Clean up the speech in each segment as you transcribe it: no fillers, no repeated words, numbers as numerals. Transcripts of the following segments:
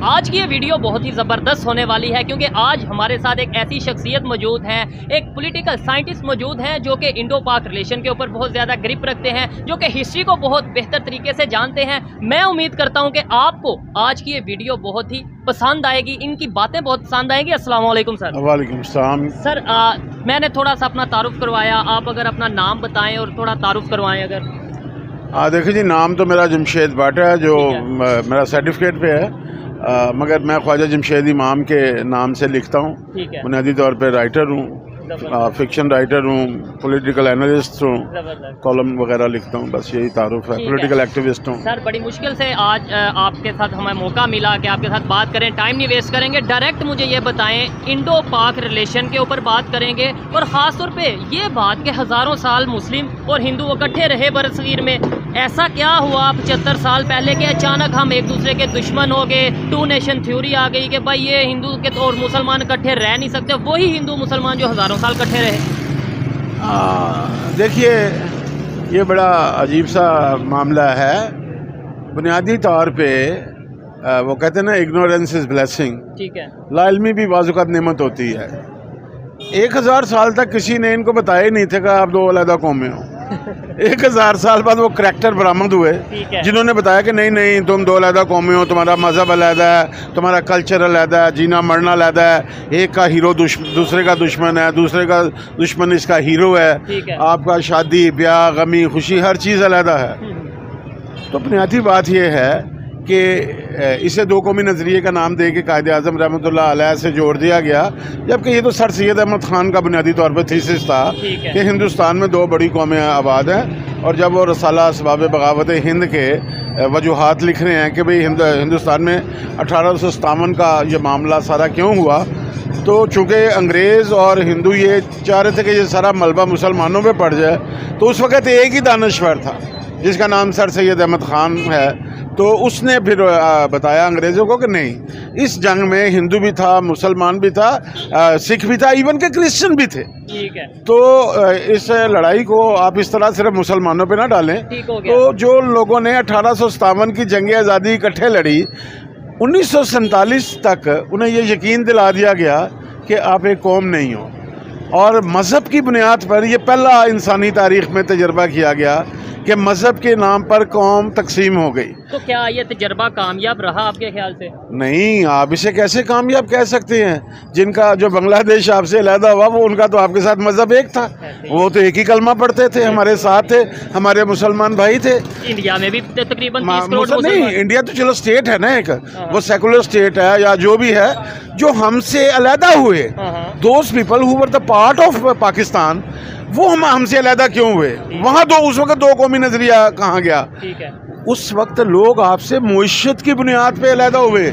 आज की ये वीडियो बहुत ही ज़बरदस्त होने वाली है क्योंकि आज हमारे साथ एक ऐसी शख्सियत मौजूद है, एक पॉलिटिकल साइंटिस्ट मौजूद हैं जो कि इंडो पाक रिलेशन के ऊपर बहुत ज़्यादा ग्रिप रखते हैं, जो कि हिस्ट्री को बहुत बेहतर तरीके से जानते हैं। मैं उम्मीद करता हूं कि आपको आज की ये वीडियो बहुत ही पसंद आएगी, इनकी बातें बहुत पसंद आएंगी। अस्सलाम वालेकुम सर। वालेकुम सलाम। सर मैंने थोड़ा सा अपना तारुफ करवाया, आप अगर अपना नाम बताएं और थोड़ा तारुफ करवाएं अगर। देखिए जी, नाम तो मेरा जमशेद भाट है जो मेरा सर्टिफिकेट पे है, मगर मैं ख्वाजा जमशेद इमाम के नाम से लिखता हूँ। बुनियादी तौर पे राइटर हूँ, फिक्शन राइटर हूँ, पॉलिटिकल एनालिस्ट हूँ, कॉलम वगैरह लिखता हूँ, बस यही तारुफ है। पॉलिटिकल एक्टिविस्ट हूँ। सर बड़ी मुश्किल से आज आपके साथ हमें मौका मिला कि आपके साथ बात करें, टाइम नहीं वेस्ट करेंगे, डायरेक्ट मुझे ये बताएं इंडो पाक रिलेशन के ऊपर बात करेंगे और ख़ास तौर पे ये बात कि हज़ारों साल मुस्लिम और हिंदू इकट्ठे रहे बरसगीर में, ऐसा क्या हुआ 75 साल पहले कि अचानक हम एक दूसरे के दुश्मन हो गए, टू नेशन थ्योरी आ गई कि भाई ये हिंदू के और मुसलमान इकट्ठे रह नहीं सकते, वही हिंदू मुसलमान जो हज़ारों साल इकट्ठे रहे। देखिए, ये बड़ा अजीब सा मामला है। बुनियादी तौर पे वो कहते हैं ना, इग्नोरेंस इज ब्लेसिंग। ठीक है। लाइल्मी भी बाज़-औक़ात नेमत होती है। 1000 साल तक किसी ने इनको बताया ही नहीं था कि आप दो अलग कौमें हो। 1000 साल बाद वो करैक्टर बरामद हुए जिन्होंने बताया कि नहीं नहीं, तुम दो अलग कौमें हो, तुम्हारा मज़हब अलग है, तुम्हारा कल्चर अलग है, जीना मरना अलग है, एक का हीरो दूसरे का दुश्मन है, दूसरे का दुश्मन इसका हीरो है, आपका शादी ब्याह गमी खुशी हर चीज़ अलग है। तो बुनियादी बात यह है कि इसे दो कौमी नज़रिए का नाम दे के कायद-ए-आज़म रहमतुल्लाह अलैह से जोड़ दिया गया, जबकि ये तो सर सैयद अहमद ख़ान का बुनियादी तौर पर थीसिस था कि हिंदुस्तान में दो बड़ी कौमें आबाद हैं। और जब वो रसाला असबाब बगावत हिंद के वजूहात लिख रहे हैं कि भाई हिंदुस्तान में 1857 का ये मामला सारा क्यों हुआ, तो चूँकि अंग्रेज़ और हिंदू ये चाह रहे थे कि ये सारा मलबा मुसलमानों पर पड़ जाए, तो उस वक़्त एक ही दानश्वर था जिसका नाम सर सैयद अहमद ख़ान है। तो उसने फिर बताया अंग्रेज़ों को कि नहीं, इस जंग में हिंदू भी था, मुसलमान भी था, सिख भी था, इवन के क्रिश्चियन भी थे। ठीक है। तो इस लड़ाई को आप इस तरह सिर्फ मुसलमानों पे ना डालें। तो जो लोगों ने 1857 की जंग आज़ादी इकट्ठे लड़ी, 1947 तक उन्हें ये यकीन दिला दिया गया कि आप एक कौम नहीं हो, और मज़हब की बुनियाद पर यह पहला इंसानी तारीख़ में तजर्बा किया गया कि मज़हब के नाम पर कौम तकसीम हो गई। तो क्या ये तजर्बा कामयाब रहा आपके ख्याल से? नहीं, आप इसे कैसे कामयाब कह सकते हैं? जिनका जो बांग्लादेश आपसे अलहदा हुआ, वो उनका तो आपके साथ मज़हब एक था, वो तो एक ही कलमा पढ़ते थे, हमारे साथ थे, हमारे मुसलमान भाई थे। इंडिया में भी तकरीबन 30 करोड़ नहीं, इंडिया तो चलो स्टेट है ना, एक वो सेकुलर स्टेट है या जो भी है, जो हमसे अलहदा हुए, those people who were the part of Pakistan, वो हमसे अलहदा क्यों हुए? वहाँ दो उस वक्त दो कौमी नजरिया कहाँ गया? ठीक है। उस वक्त लोग आपसे मुइशत की बुनियाद पे अलहदा हुए।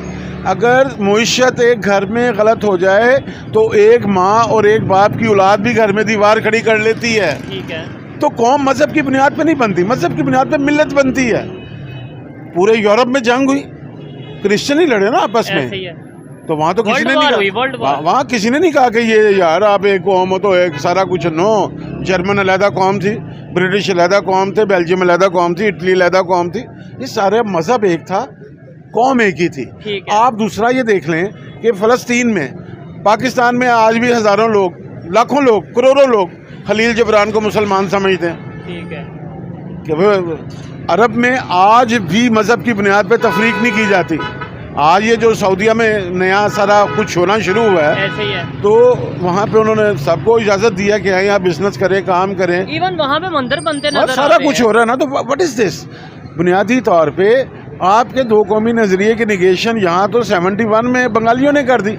अगर मुइशत एक घर में गलत हो जाए तो एक माँ और एक बाप की औलाद भी घर में दीवार खड़ी कर लेती है। ठीक है। तो कौम मजहब की बुनियाद पे नहीं बनती, मजहब की बुनियाद पे मिल्लत बनती है। पूरे यूरोप में जंग हुई, क्रिश्चियन ही लड़े ना आपस में, तो वहाँ तो किसी ने नहीं कहा, वहाँ किसी ने नहीं कहा कि ये यार आप एक कौम हो तो एक सारा कुछ। नो, जर्मन अलहदा कौम थी, ब्रिटिश अलहदा कौम थे, बेल्जियम अलहदा कौम थी, इटली अलहदा कौम थी, ये सारे मज़हब एक था, कौम एक ही थी। आप दूसरा ये देख लें कि फ़लस्तीन में, पाकिस्तान में आज भी हज़ारों लोग, लाखों लोग, करोड़ों लोग खलील जबरान को मुसलमान समझते हैं। ठीक है। कि अरब में आज भी मज़हब की बुनियाद पर तफरीक नहीं की जाती। आज ये जो सऊदीया में नया सारा कुछ होना शुरू हुआ है, ऐसे ही है, तो वहाँ पे उन्होंने सबको इजाज़त दिया कि यहाँ बिजनेस करें, काम करें, इवन वहाँ पे मंदिर बनते नजर सारा कुछ हो रहा है ना। तो व्हाट इज दिस? बुनियादी तौर पे आपके दो कौमी नज़रिए की निगेशन यहाँ तो 71 में बंगालियों ने कर दी,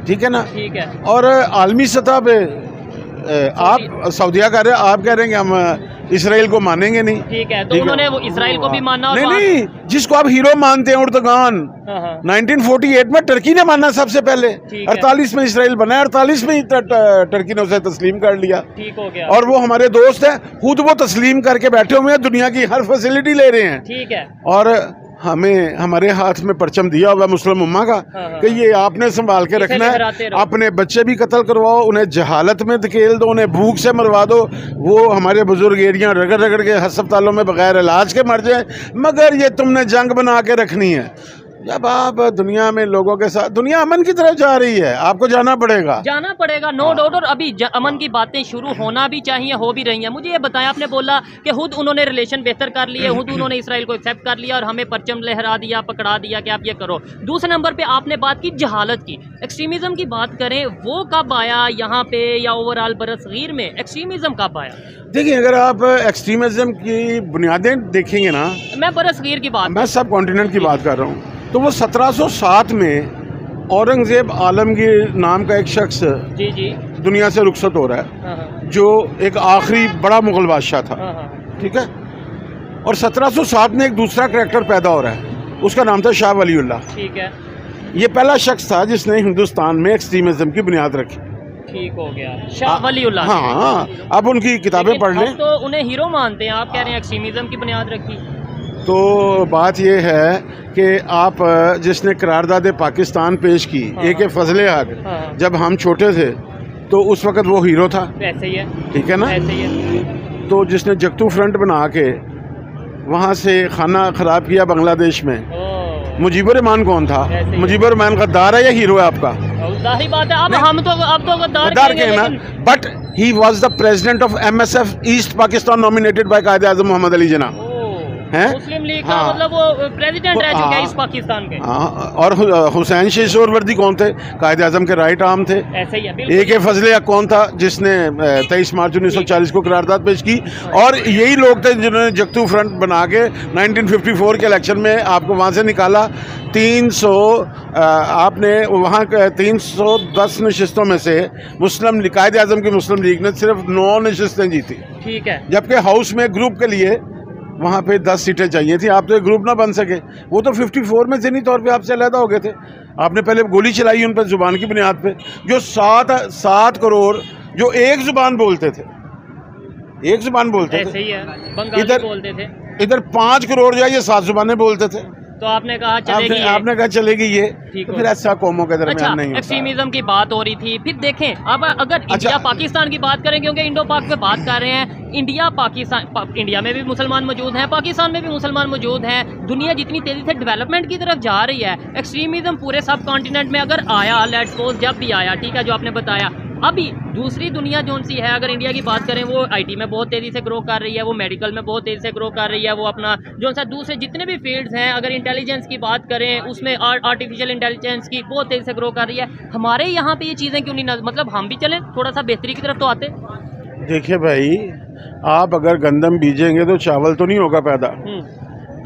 ठीक है ना? ठीक है। और आलमी सतह पे आप सऊदीया कह रहे हैं, आप कह रहे हैं कि हम इसराइल को मानेंगे नहीं। ठीक है। तो उन्होंने वो इसराइल को भी माना। नहीं, जिसको आप हीरो मानते हैं उर्दगान, 1948 में टर्की ने माना सबसे पहले, 48 में इसराइल बना, 48 में टर्की ने उसे तस्लीम कर लिया। ठीक हो गया। और वो हमारे दोस्त हैं, खुद वो तस्लीम करके बैठे हुए हैं, दुनिया की हर फैसिलिटी ले रहे हैं। ठीक है। और हमें हमारे हाथ में परचम दिया हुआ मुस्लिम उम्मा का कि ये आपने संभाल के रखना है। अपने बच्चे भी कत्ल करवाओ, उन्हें जहालत में धकेल दो, उन्हें भूख से मरवा दो, वो हमारे बुजुर्ग एरिया रगड़ रगड़ के अस्पतालों में बगैर इलाज के मर जाए, मगर ये तुमने जंग बना के रखनी है। जब आप दुनिया में लोगों के साथ, दुनिया अमन की तरफ जा रही है, आपको जाना पड़ेगा नो डाउट। और अभी अमन की बातें शुरू होना भी चाहिए, हो भी रही हैं। मुझे ये बताया, आपने बोला कि खुद उन्होंने रिलेशन बेहतर कर लिए, खुद उन्होंने इसराइल को एक्सेप्ट कर लिया और हमें परचम लहरा दिया, पकड़ा दिया कि आप ये करो। दूसरे नंबर पे आपने बात की जहालत की। एक्सट्रीमिज्म की बात करें, वो कब आया यहाँ पे या ओवरऑल बरसगीर में एक्सट्रीमिज्म कब आया? देखिए, अगर आप एक्सट्रीमिज्म की बुनियादें देखेंगे ना, मैं बरसगीर की बात, मैं सब कॉन्टिनेंट की बात कर रहा हूँ, तो वो 1707 में औरंगजेब आलमगीर नाम का एक शख्स जी जी दुनिया से रुखसत हो रहा है, हाँ, जो एक आखिरी बड़ा मुगल बादशाह था, हाँ, ठीक है। और 1707 में एक दूसरा करैक्टर पैदा हो रहा है, उसका नाम था शाह वलीउल्लाह, ठीक है। ये पहला शख्स था जिसने हिंदुस्तान में एक्सट्रीमिज्म की बुनियाद रखी। ठीक हो गया, शाह वलीउल्लाह। हाँ, अब उनकी किताबें पढ़ लें तो उन्हें हीरो मानते हैं, आप कह रहे हैं एक्सट्रीमिज्म की बुनियाद रखी। तो बात यह है कि आप जिसने करारदाद पाकिस्तान पेश की, हाँ, AK फजले हक, हाँ, जब हम छोटे थे तो उस वक़्त वो हीरो था, ऐसे ही है, ठीक है ना। ऐसे ही है। तो जिसने जगतू फ्रंट बना के वहाँ से खाना ख़राब किया बांग्लादेश में, मुजीबुर रहमान कौन था? मुजीबुर रहमान गद्दार है या हीरो है आपका? जाहिर बात है, अब तो गद्दार के ना, but he was the president of MSF east Pakistan nominated by कायदे आज़म मोहम्मद अली जिन्ना, मुस्लिम लीग का, मतलब वो प्रेसिडेंट रह चुके हैं इस पाकिस्तान के। और हुसैन शेख सोहरावर्दी कौन थे? कायदे आज़म के राइट आर्म थे। ऐसे ही है। AK फजले हक कौन था? जिसने 23 मार्च 1940 को करारदाद पेश की। और यही लोग थे जिन्होंने जगतू फ्रंट बना के 1954 के इलेक्शन में आपको वहाँ से निकाला। 300 आपने वहाँ 310 नशिस्तों में से मुस्लिम कायदे आज़म की मुस्लिम लीग ने सिर्फ 9 नशिस्तें जीती, ठीक है। जबकि हाउस में ग्रुप के लिए वहाँ पे 10 सीटें चाहिए थी। आप तो एक ग्रुप ना बन सके, वो तो 54 में ज़हनी तौर पे आपसे अलहदा हो गए थे। आपने पहले गोली चलाई उन पर ज़ुबान की बुनियाद पे, जो 7 करोड़ जो एक ज़ुबान बोलते थे, एक ज़ुबान बोलते थे, ही है, बंगाली बोलते थे। इधर 5 करोड़ या ये 7 ज़ुबानें बोलते थे। तो आपने कहा चलेगी, आपने कहा चलेगी ये, तो फिर ऐसा कौमों के दरमियान नहीं होता। एक्सट्रीमिज्म की बात हो रही थी, फिर देखें अब अगर इंडिया पाकिस्तान की बात करें, क्योंकि इंडो पाक पे बात कर रहे हैं, इंडिया पाकिस्तान, इंडिया में भी मुसलमान मौजूद हैं, पाकिस्तान में भी मुसलमान मौजूद हैं। दुनिया जितनी तेजी से डेवलपमेंट की तरफ जा रही है, एक्सट्रीमिज्म पूरे सब कॉन्टिनेंट में अगर आया, लेट्स सपोज जब भी आया, ठीक है, जो आपने बताया, अभी दूसरी दुनिया जो सी है, अगर इंडिया की बात करें, वो IT में बहुत तेज़ी से ग्रो कर रही है, वो मेडिकल में बहुत तेज़ी से ग्रो कर रही है, वो अपना जो सा दूसरे जितने भी फील्ड्स हैं, अगर इंटेलिजेंस की बात करें, उसमें आर्टिफिशियल इंटेलिजेंस की बहुत तेज़ी से ग्रो कर रही है। हमारे यहाँ पे ये चीज़ें क्यों नहीं, मतलब हम भी चलें थोड़ा सा बेहतरी की तरफ तो आते। देखिए भाई, आप अगर गंदम बीजेंगे तो चावल तो नहीं होगा पैदा,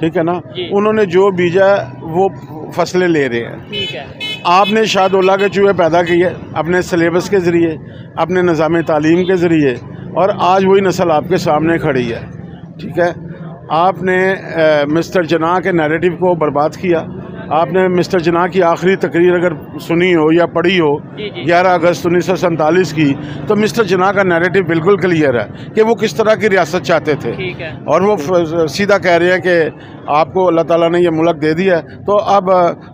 ठीक है ना। उन्होंने जो बीजा वो फसलें ले रहे हैं, ठीक है। आपने शाहदौला के चूहे पैदा किए अपने सिलेबस के ज़रिए, अपने निज़ाम तालीम के ज़रिए, और आज वही नस्ल आपके सामने खड़ी है, ठीक है। आपने मिस्टर जिन्ना के नैरेटिव को बर्बाद किया। आपने मिस्टर जिन्ना की आखिरी तकरीर अगर सुनी हो या पढ़ी हो 11 अगस्त 1947 की, तो मिस्टर जिन्ना का नैरेटिव बिल्कुल क्लियर है कि वो किस तरह की रियासत चाहते थे, ठीक है। और वो सीधा कह रहे हैं कि आपको अल्लाह ताला ने ये मुल्क दे दिया है, तो अब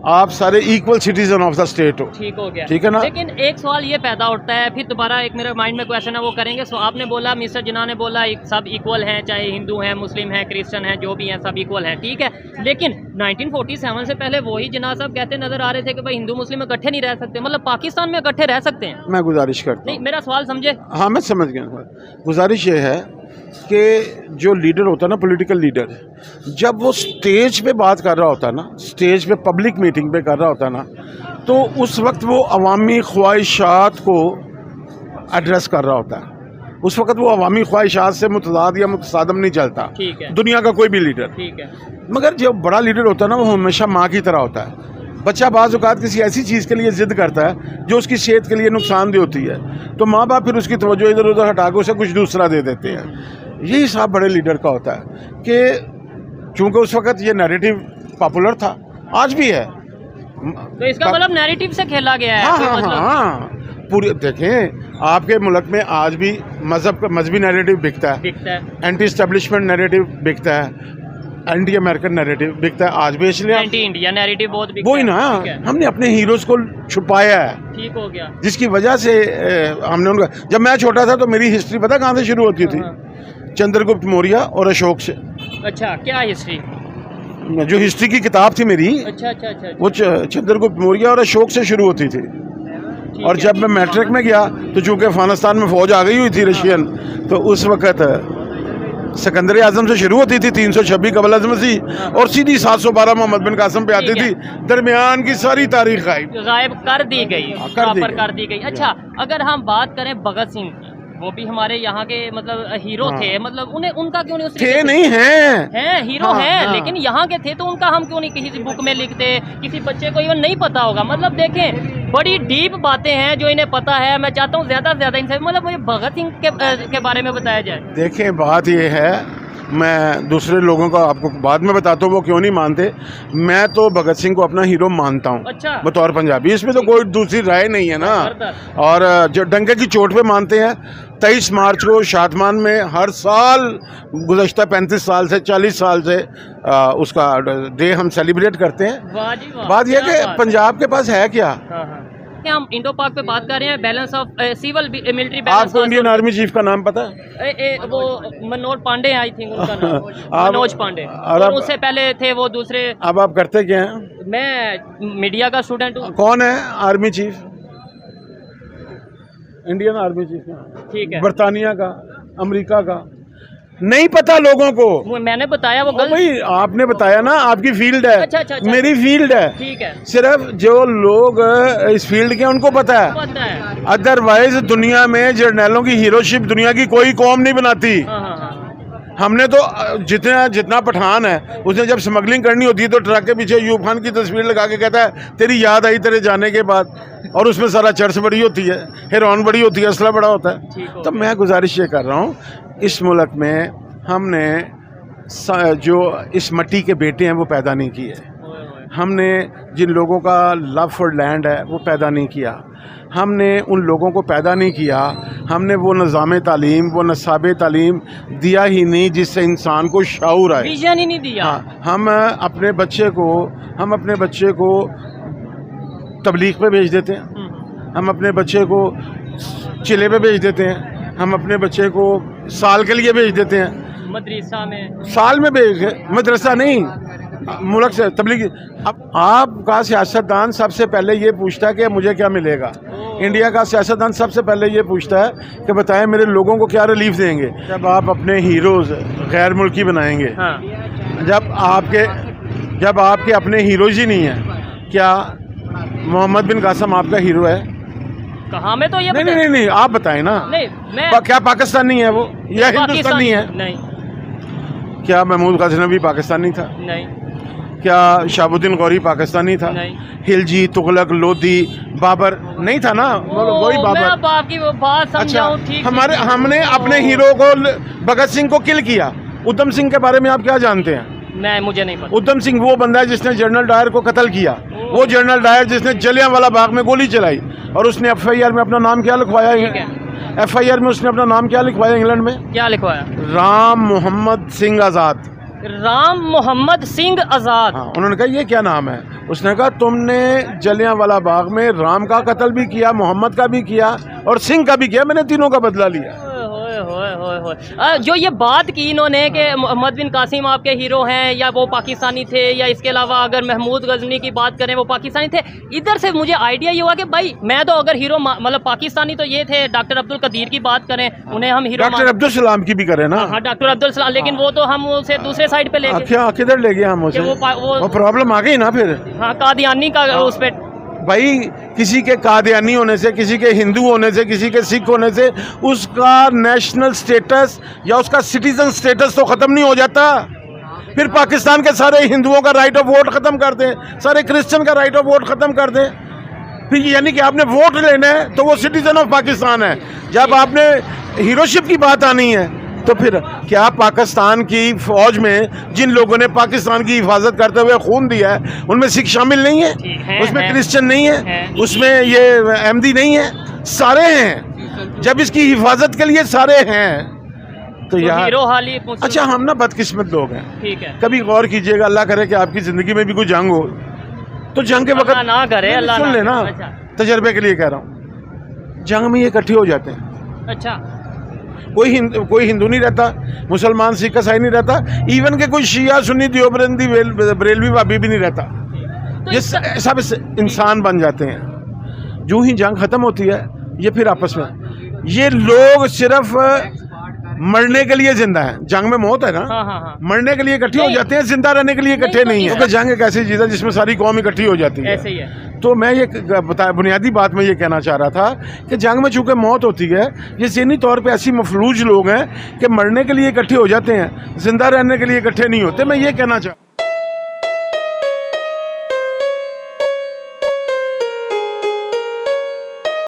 आप सारे equal citizen of the state हो, ठीक हो गया, ठीक है ना। लेकिन एक सवाल ये पैदा उठता है, फिर दोबारा एक मेरे माइंड में क्वेश्चन है, वो करेंगे। सो आपने बोला, मिस्टर जिन्ना ने बोला सब इक्वल हैं, चाहे हिंदू हैं, मुस्लिम हैं, क्रिश्चियन हैं, जो भी हैं सब इक्वल हैं, ठीक है। लेकिन 1947 से पहले वही जिन्ना साहब कहते नजर आ रहे थे कि भाई हिंदू मुस्लिम इकट्ठे नहीं रह सकते, मतलब पाकिस्तान में इकट्ठे रह सकते हैं। मैं गुजारिश करता हूं, नहीं मेरा सवाल समझे। हाँ मैं समझ गया। गुजारिश ये है कि जो लीडर होता है ना, पॉलिटिकल लीडर, जब वो स्टेज पे बात कर रहा होता है ना, स्टेज पे पब्लिक मीटिंग पे कर रहा होता है ना, तो उस वक्त वो अवामी ख्वाहिशात को एड्रेस कर रहा होता है। उस वक्त वो अवामी ख्वाहिशात से मुतज़ाद या मुतसादम नहीं चलता, ठीक है, दुनिया का कोई भी लीडर, ठीक है। मगर जो बड़ा लीडर होता है ना, वो हमेशा माँ की तरह होता है। बच्चा बाज़ औक़ात किसी ऐसी चीज़ के लिए ज़िद करता है जो उसकी सेहत के लिए नुकसानदेह होती है, तो माँ बाप फिर उसकी तवज्जो इधर उधर हटा के उसे कुछ दूसरा दे देते हैं। यही हिसाब बड़े लीडर का होता है कि चूँकि उस वक़्त ये नैरेटिव पॉपुलर था, आज भी है, तो इसका मतलब नैरेटिव से खेला गया है। हाँ हाँ हाँ, पूरी देखें, आपके मुल्क में आज भी मजहबी नैरेटिव बिकता है, एंटी एस्टेब्लिशमेंट नैरेटिव बिकता है, एंटी अमेरिकन नैरेटिव बिकता है आज भी, इसलिए एंटी इंडिया नैरेटिव बहुत बिकता वही ना, हमने अपने हीरोज़ को छुपाया है, ठीक हो गया, जिसकी वजह से हमने उनका, जब मैं छोटा था तो मेरी हिस्ट्री पता कहाँ से शुरू होती थी? चंद्रगुप्त मौर्य और अशोक से। अच्छा, क्या हिस्ट्री? जो हिस्ट्री की किताब थी मेरी, अच्छा अच्छा अच्छा, वो चंद्रगुप्त मौर्य और अशोक से शुरू होती थी। और जब मैं मैट्रिक में गया तो चूंकि अफगानिस्तान में फौज आ गई हुई थी रशियन, तो उस वक़्त सिकंदर आजम से शुरू होती थी 326 कबल अज़ मसीह और सीधी 712 मोहम्मद बिन कासिम पे आती थी। दरमियान की सारी तारीख गायब कर दी गई, कर दी गई। अच्छा, अगर हम बात करें भगत सिंह की, वो भी हमारे यहाँ के मतलब हीरो थे, मतलब उन्हें उनका क्यों नहीं थे नहीं हैं हीरो हैं, लेकिन यहाँ के थे तो उनका हम क्यों नहीं किसी बुक में लिखते, किसी बच्चे को इवन नहीं पता होगा। मतलब देखें, बड़ी डीप बातें हैं जो इन्हें पता है। मैं चाहता हूँ ज्यादा से ज्यादा इनसे मतलब मुझे भगत सिंह के बारे में बताया जाए। देखें, बात ये है, मैं दूसरे लोगों का आपको बाद में बताता हूँ वो क्यों नहीं मानते। मैं तो भगत सिंह को अपना हीरो मानता हूँ। अच्छा। बतौर पंजाबी, इसमें तो कोई दूसरी राय नहीं है ना। और जो डंके की चोट पे मानते हैं, 23 मार्च को शादमान में हर साल गुज़श्ता 35 साल से 40 साल से उसका डे हम सेलिब्रेट करते हैं। बात यह कि पंजाब के पास है क्या। हम इंडो पाक पे बात कर रहे हैं, balance of civil military balance. आपको इंडियन आर्मी चीफ का नाम पता है? वो मनोज पांडे, आई थिंक उनका नाम मनोज पांडे। और उससे पहले थे वो दूसरे। अब आप करते क्या हैं? मैं मीडिया का स्टूडेंट हूँ। कौन है army chief? Indian army chief का, ठीक है, बरतानिया का, अमेरिका का नहीं पता लोगों को। मैंने बताया वो गलत। भाई आपने बताया ना, आपकी फील्ड है। अच्छा, मेरी फील्ड है। ठीक है। सिर्फ जो लोग इस फील्ड के उनको पता है। अदरवाइज दुनिया में जर्नैलों की हीरोशिप दुनिया की कोई कौम नहीं बनाती। हमने तो जितना पठान है, उसने जब स्मगलिंग करनी होती है तो ट्रक के पीछे यूब खान की तस्वीर लगा के कहता है तेरी याद आई तेरे जाने के बाद, और उसमें सारा चर्च बड़ी होती है, हेरोइन बड़ी होती है, असला बड़ा होता है। तो मैं गुजारिश ये कर रहा हूँ, इस मुल्क में हमने जो इस मट्टी के बेटे हैं वो पैदा नहीं किए। हमने जिन लोगों का लव फॉर लैंड है वो पैदा नहीं किया। हमने उन लोगों को पैदा नहीं किया। हमने वो निज़ाम तालीम, वो नसाब तालीम दिया ही नहीं जिससे इंसान को शऊर आए। विजन ही नहीं दिया। हाँ, हम अपने बच्चे को तबलीग पे भेज देते हैं, हम अपने बच्चे को चिले पे भेज देते हैं, हम अपने बच्चे को साल के लिए भेज देते हैं मदरसा में। साल में भेज, मदरसा नहीं, मुल्क से तबलीग। अब आपका सियासतदान सबसे पहले ये पूछता है कि मुझे क्या मिलेगा। इंडिया का सियासतदान सबसे पहले ये पूछता है कि बताएं मेरे लोगों को क्या रिलीफ देंगे। जब आप अपने हीरोज़ गैर मुल्की बनाएंगे, हाँ। जब आपके अपने हीरोज़ ही नहीं है, क्या मोहम्मद बिन कासिम आपका हीरो है? कहाँ में तो ये नहीं, आप बताएं ना। नहीं, क्या पाकिस्तानी है वो या हिंदुस्तानी है? नहीं। क्या महमूद गजनवी पाकिस्तानी था? नहीं। क्या शहाबुद्दीन गौरी पाकिस्तानी था? नहीं। खिलजी, तुगलक, लोधी, बाबर नहीं था ना? वही बाबर। मैं आपकी वो बात समझाऊं। ठीक। हमने अपने हीरो को भगत सिंह को किल किया। उधम सिंह के बारे में आप क्या जानते हैं? मुझे नहीं पता। उधम सिंह वो बंदा है जिसने जनरल डायर को कत्ल किया। वो जनरल डायर जिसने जलियांवाला बाग में गोली चलाई, और उसने FIR में अपना नाम क्या लिखवाया? FIR में उसने अपना नाम क्या लिखवाया? इंग्लैंड में क्या लिखवाया? राम मोहम्मद सिंह आज़ाद। राम मोहम्मद सिंह आज़ाद। हाँ, उन्होंने कहा ये क्या नाम है? उसने कहा तुमने जलियांवाला बाग में राम का कत्ल भी किया, मोहम्मद का भी किया और सिंह का भी किया, मैंने तीनों का बदला लिया। जो ये बात की इन्होंने कि मोहम्मद बिन कासिम आपके हीरो हैं या वो पाकिस्तानी थे, या इसके अलावा अगर महमूद गजनी की बात करें वो पाकिस्तानी थे, इधर से मुझे आइडिया ये हुआ कि भाई मैं तो अगर हीरो मतलब पाकिस्तानी तो ये थे। डॉक्टर अब्दुल कदीर की बात करें, उन्हें हम हीरो, डॉक्टर अब्दुल सलाम की भी करें ना। हाँ, डॉक्टर अब्दुल सलाम, लेकिन वो तो हम उसे दूसरे साइड पे ले गए। किधर ले गए हम उसे? वो प्रॉब्लम आ गई ना फिर। हाँ, कादियानी का उस पे भाई, किसी के कादियानी होने से, किसी के हिंदू होने से, किसी के सिख होने से उसका नेशनल स्टेटस या उसका सिटीजन स्टेटस तो ख़त्म नहीं हो जाता। फिर पाकिस्तान के सारे हिंदुओं का राइट ऑफ वोट ख़त्म कर दें, सारे क्रिश्चियन का राइट ऑफ वोट ख़त्म कर दें, फिर यानी कि आपने वोट लेना है तो वो सिटीजन ऑफ पाकिस्तान है। जब आपने हीरोशिप की बात आनी है तो फिर क्या पाकिस्तान की फौज में जिन लोगों ने पाकिस्तान की हिफाजत करते हुए खून दिया है उनमें सिख शामिल नहीं है, उसमें क्रिश्चियन नहीं है, उसमें ये अहमदी नहीं है, सारे हैं। जब इसकी हिफाजत के लिए सारे हैं तो यार अच्छा, हम ना बदकिस्मत लोग हैं। ठीक है, कभी गौर कीजिएगा, अल्लाह करे कि आपकी ज़िंदगी में भी कोई जंग हो तो जंग के वक्त ना करे, अल्लाह सुन लेना, तजर्बे के लिए कह रहा हूँ, जंग में ये इकट्ठे हो जाते हैं। अच्छा, कोई हिंदू नहीं रहता, मुसलमान सिख ईसाई नहीं रहता, इवन के कोई शिया सुन्नी देवबंदी बरेलवी वाबी भी नहीं रहता। तो ये सब इंसान बन जाते हैं। जो ही जंग खत्म होती है ये फिर आपस में ये लोग सिर्फ मरने के लिए जिंदा है। जंग में मौत है ना, हाँ। मरने के लिए इकट्ठे हो जाते हैं, जिंदा रहने के लिए इकट्ठे नहीं है। क्योंकि जंग एक ऐसी चीज है जिसमें सारी कौम इकट्ठी हो जाती है। ऐसे ही है। तो मैं ये बुनियादी बात मैं ये कहना चाह रहा था कि जंग में चूंकि मौत होती है, ये ज़हनी तौर पे ऐसी मफलूज लोग हैं कि मरने के लिए इकट्ठे हो जाते हैं, जिंदा रहने के लिए इकट्ठे नहीं होते। मैं ये कहना चाह